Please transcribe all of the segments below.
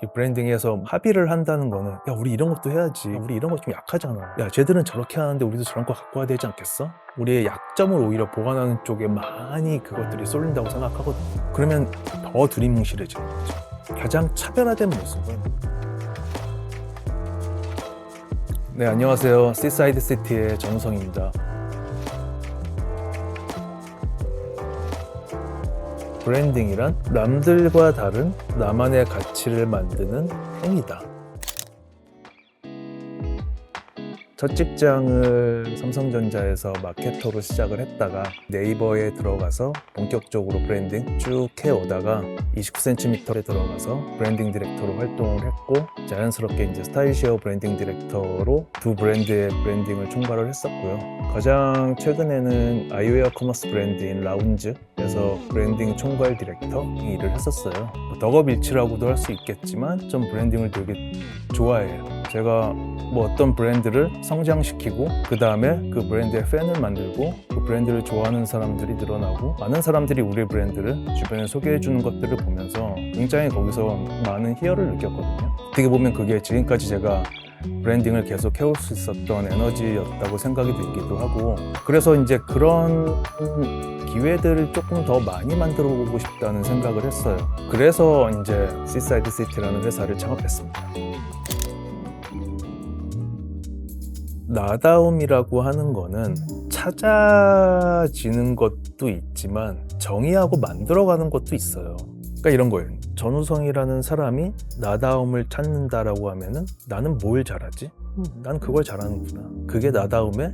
이 브랜딩에서 합의를 한다는 거는 야 우리 이런 것도 해야지, 우리 이런 거 좀 약하잖아, 야 쟤들은 저렇게 하는데 우리도 저런 거 갖고 와야 되지 않겠어? 우리의 약점을 오히려 보완하는 쪽에 많이 그것들이 쏠린다고 생각하거든요. 그러면 더 두리뭉실해지는 거죠. 가장 차별화된 모습은 네, 안녕하세요. 시사이드 시티의 정우성입니다. 브랜딩이란 남들과 다른 나만의 가치를 만드는 행위다. 첫 직장을 삼성전자에서 마케터로 시작을 했다가 네이버에 들어가서 본격적으로 브랜딩 쭉 해오다가 29cm에 들어가서 브랜딩 디렉터로 활동을 했고, 자연스럽게 이제 스타일시어 브랜딩 디렉터로 두 브랜드의 브랜딩을 총괄을 했었고요. 가장 최근에는 아이웨어 커머스 브랜드인 라운즈에서 브랜딩 총괄 디렉터 일을 했었어요. 덕업일치라고도 할 수 있겠지만 좀 브랜딩을 되게 좋아해요. 제가 어떤 브랜드를 성장시키고 그 다음에 그 브랜드의 팬을 만들고 그 브랜드를 좋아하는 사람들이 늘어나고 많은 사람들이 우리 브랜드를 주변에 소개해주는 것들을 보면서 굉장히 거기서 많은 희열을 느꼈거든요. 어떻게 보면 그게 지금까지 제가 브랜딩을 계속 해올 수 있었던 에너지였다고 생각이 들기도 하고, 그래서 이제 그런 기회들을 조금 더 많이 만들어 보고 싶다는 생각을 했어요. 그래서 이제 시사이드 시티라는 회사를 창업했습니다. 나다움이라고 하는 거는 찾아지는 것도 있지만 정의하고 만들어가는 것도 있어요. 그러니까 이런 거예요. 전우성이라는 사람이 나다움을 찾는다라고 하면은 나는 뭘 잘하지? 난 그걸 잘하는구나. 그게 나다움의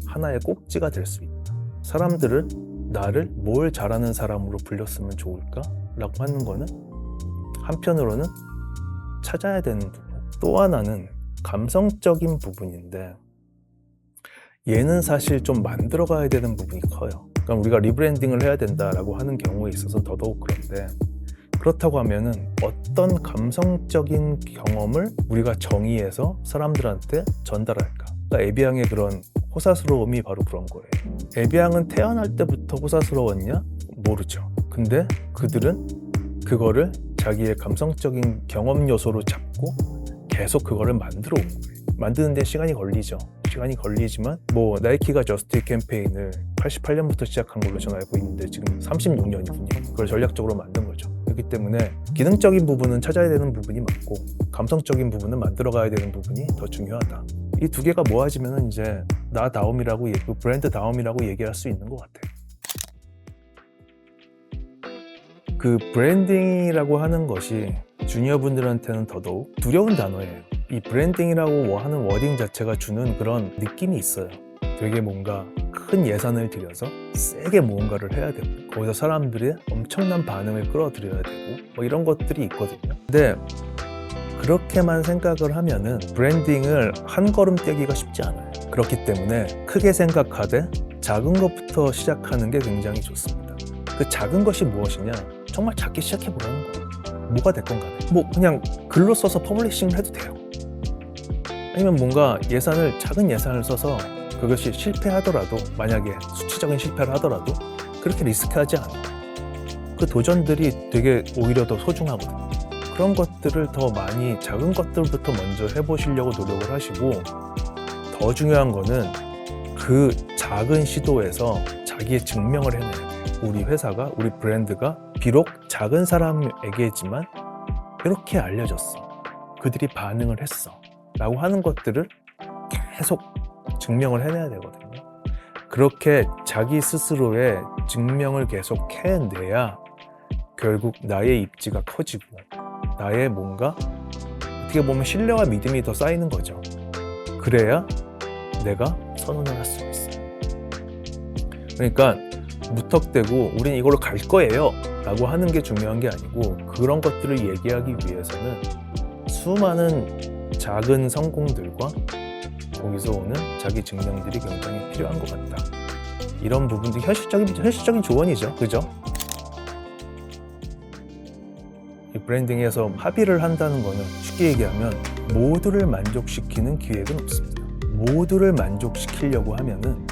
하나의 꼭지가 될 수 있다. 사람들은 나를 뭘 잘하는 사람으로 불렸으면 좋을까? 라고 하는 거는 한편으로는 찾아야 되는 부분. 또 하나는 감성적인 부분인데, 얘는 사실 좀 만들어가야 되는 부분이 커요. 그러니까 우리가 리브랜딩을 해야 된다라고 하는 경우에 있어서 더더욱 그런데, 그렇다고 하면은 어떤 감성적인 경험을 우리가 정의해서 사람들한테 전달할까? 그러니까 에비앙의 그런 호사스러움이 바로 그런 거예요. 에비앙은 태어날 때부터 호사스러웠냐? 모르죠. 근데 그들은 그거를 자기의 감성적인 경험 요소로 잡고 계속 그거를 만들어 온 거예요. 만드는데 시간이 걸리죠. 시간이 걸리지만 나이키가 저스트 캠페인을 88년부터 시작한 걸로 저는 알고 있는데 지금 36년이군요. 그걸 전략적으로 만든 거죠. 그렇기 때문에 기능적인 부분은 찾아야 되는 부분이 많고 감성적인 부분은 만들어가야 되는 부분이 더 중요하다. 이 두 개가 모아지면 이제 나다움이라고 브랜드 다움이라고 얘기할 수 있는 것 같아요. 그 브랜딩이라고 하는 것이 주니어분들한테는 더더욱 두려운 단어예요. 이 브랜딩이라고 하는 워딩 자체가 주는 그런 느낌이 있어요. 되게 뭔가 큰 예산을 들여서 세게 무언가를 해야 되고 거기서 사람들의 엄청난 반응을 끌어들여야 되고 이런 것들이 있거든요. 근데 그렇게만 생각을 하면은 브랜딩을 한 걸음 떼기가 쉽지 않아요. 그렇기 때문에 크게 생각하되 작은 것부터 시작하는 게 굉장히 좋습니다. 그 작은 것이 무엇이냐? 정말 작게 시작해보라는 거예요. 뭐가 됐건 간에 그냥 글로 써서 퍼블리싱을 해도 돼요. 아니면 뭔가 작은 예산을 써서 그것이 실패하더라도, 만약에 수치적인 실패를 하더라도 그렇게 리스크하지 않아요. 그 도전들이 되게 오히려 더 소중하거든요. 그런 것들을 더 많이 작은 것들부터 먼저 해보시려고 노력을 하시고, 더 중요한 거는 그 작은 시도에서 자기의 증명을 해내야 돼요. 우리 회사가, 우리 브랜드가 비록 작은 사람에게지만 이렇게 알려졌어. 그들이 반응을 했어. 라고 하는 것들을 계속 증명을 해내야 되거든요. 그렇게 자기 스스로의 증명을 계속 해내야 결국 나의 입지가 커지고 나의 뭔가 어떻게 보면 신뢰와 믿음이 더 쌓이는 거죠. 그래야 내가 선언을 할 수가 있어요. 그러니까 무턱대고 우린 이걸로 갈 거예요 라고 하는 게 중요한 게 아니고, 그런 것들을 얘기하기 위해서는 수많은 작은 성공들과 거기서 오는 자기 증명들이 굉장히 필요한 것 같다. 이런 부분들이 현실적인 조언이죠. 그죠? 이 브랜딩에서 합의를 한다는 거는 쉽게 얘기하면 모두를 만족시키는 기획은 없습니다. 모두를 만족시키려고 하면은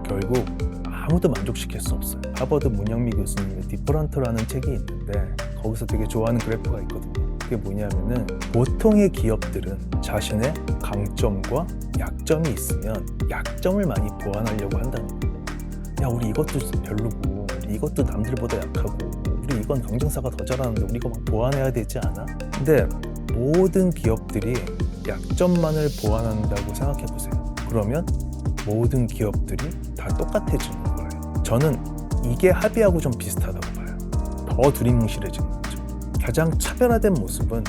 결국 아무도 만족시킬 수 없어요. 하버드 문영미 교수님의 디퍼런트라는 책이 있는데 거기서 되게 좋아하는 그래프가 있거든요. 게 뭐냐면은 보통의 기업들은 자신의 강점과 약점이 있으면 약점을 많이 보완하려고 한다는 거예요. 야, 우리 이것도 별로고 우리 이것도 남들보다 약하고 우리 이건 경쟁사가 더 잘하는데 우리 이거 막 보완해야 되지 않아? 근데 모든 기업들이 약점만을 보완한다고 생각해 보세요. 그러면 모든 기업들이 다 똑같아지는 거예요. 저는 이게 합의하고 좀 비슷하다고 봐요. 더 두리뭉실해지는 거죠. 가장 차별화된 모습은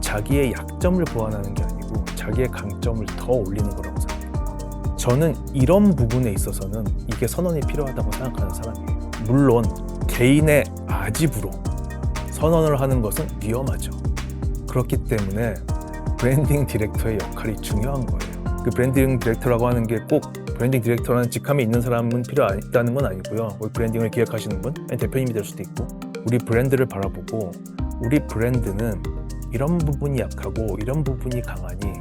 자기의 약점을 보완하는 게 아니고 자기의 강점을 더 올리는 거라고 생각해요. 저는 이런 부분에 있어서는 이게 선언이 필요하다고 생각하는 사람이에요. 물론 개인의 아집으로 선언을 하는 것은 위험하죠. 그렇기 때문에 브랜딩 디렉터의 역할이 중요한 거예요. 그 브랜딩 디렉터라고 하는 게 꼭 브랜딩 디렉터라는 직함이 있는 사람은 필요하다는 건 아니고요. 우리 브랜딩을 기획하시는 분, 아니 대표님이 될 수도 있고, 우리 브랜드를 바라보고 우리 브랜드는 이런 부분이 약하고 이런 부분이 강하니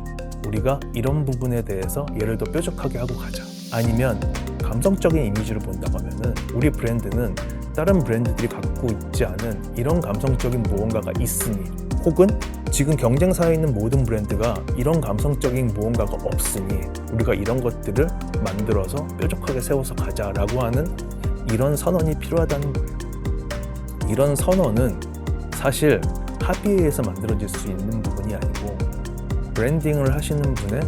우리가 이런 부분에 대해서 얘를 더 뾰족하게 하고 가자. 아니면 감성적인 이미지를 본다고 하면은 우리 브랜드는 다른 브랜드들이 갖고 있지 않은 이런 감성적인 무언가가 있으니, 혹은 지금 경쟁사에 있는 모든 브랜드가 이런 감성적인 무언가가 없으니 우리가 이런 것들을 만들어서 뾰족하게 세워서 가자라고 하는 이런 선언이 필요하다는 거예요. 이런 선언은 사실 합의에 의해서 만들어질 수 있는 부분이 아니고 브랜딩을 하시는 분의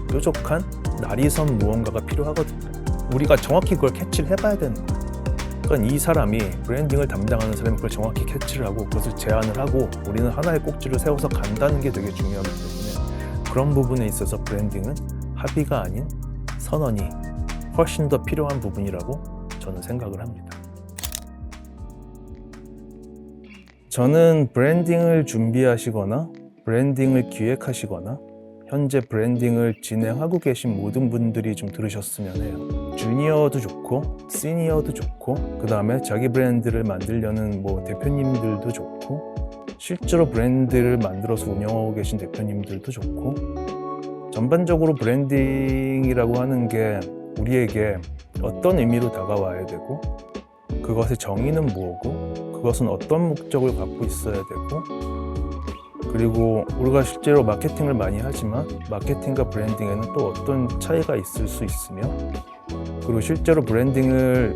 뾰족한 날이선 무언가가 필요하거든요. 우리가 정확히 그걸 캐치를 해봐야 되는 거예요. 그러니까 이 사람이, 브랜딩을 담당하는 사람이 그걸 정확히 캐치를 하고 그것을 제안을 하고 우리는 하나의 꼭지를 세워서 간다는 게 되게 중요하기 때문에 그런 부분에 있어서 브랜딩은 합의가 아닌 선언이 훨씬 더 필요한 부분이라고 저는 생각을 합니다. 저는 브랜딩을 준비하시거나 브랜딩을 기획하시거나 현재 브랜딩을 진행하고 계신 모든 분들이 좀 들으셨으면 해요. 주니어도 좋고 시니어도 좋고 그 다음에 자기 브랜드를 만들려는 대표님들도 좋고 실제로 브랜드를 만들어서 운영하고 계신 대표님들도 좋고, 전반적으로 브랜딩이라고 하는 게 우리에게 어떤 의미로 다가와야 되고 그것의 정의는 뭐고 그것은 어떤 목적을 갖고 있어야 되고, 그리고 우리가 실제로 마케팅을 많이 하지만 마케팅과 브랜딩에는 또 어떤 차이가 있을 수 있으며, 그리고 실제로 브랜딩을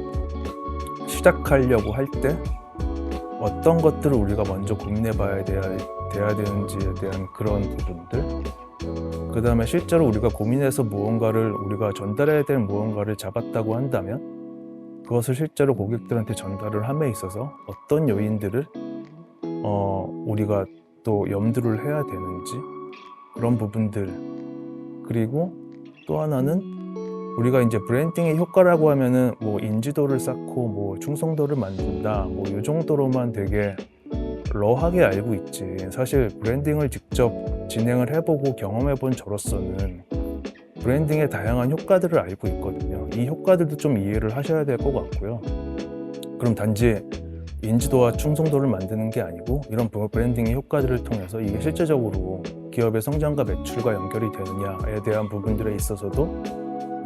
시작하려고 할 때 어떤 것들을 우리가 먼저 고민해 봐야 돼야 되는지에 대한 그런 부분들, 그 다음에 실제로 우리가 고민해서 무언가를, 우리가 전달해야 될 무언가를 잡았다고 한다면 그것을 실제로 고객들한테 전달을 함에 있어서 어떤 요인들을 우리가 또 염두를 해야 되는지, 그런 부분들. 그리고 또 하나는 우리가 이제 브랜딩의 효과라고 하면은 인지도를 쌓고 충성도를 만든다 이 정도로만 되게 러하게 알고 있지, 사실 브랜딩을 직접 진행을 해보고 경험해본 저로서는 브랜딩의 다양한 효과들을 알고 있거든요. 이 효과들도 좀 이해를 하셔야 될 것 같고요. 그럼 단지 인지도와 충성도를 만드는 게 아니고 이런 브랜딩의 효과들을 통해서 이게 실제적으로 기업의 성장과 매출과 연결이 되느냐에 대한 부분들에 있어서도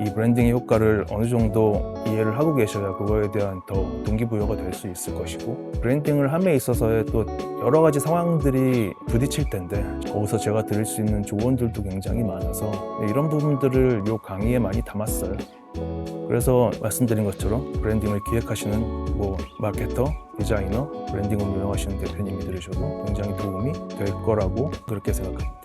이 브랜딩의 효과를 어느 정도 이해를 하고 계셔야 그거에 대한 더 동기부여가 될 수 있을 것이고, 브랜딩을 함에 있어서의 또 여러 가지 상황들이 부딪힐 텐데 거기서 제가 드릴 수 있는 조언들도 굉장히 많아서 이런 부분들을 이 강의에 많이 담았어요. 그래서 말씀드린 것처럼 브랜딩을 기획하시는 마케터, 디자이너, 브랜딩을 운영하시는 대표님이 들으셔도 굉장히 도움이 될 거라고 그렇게 생각합니다.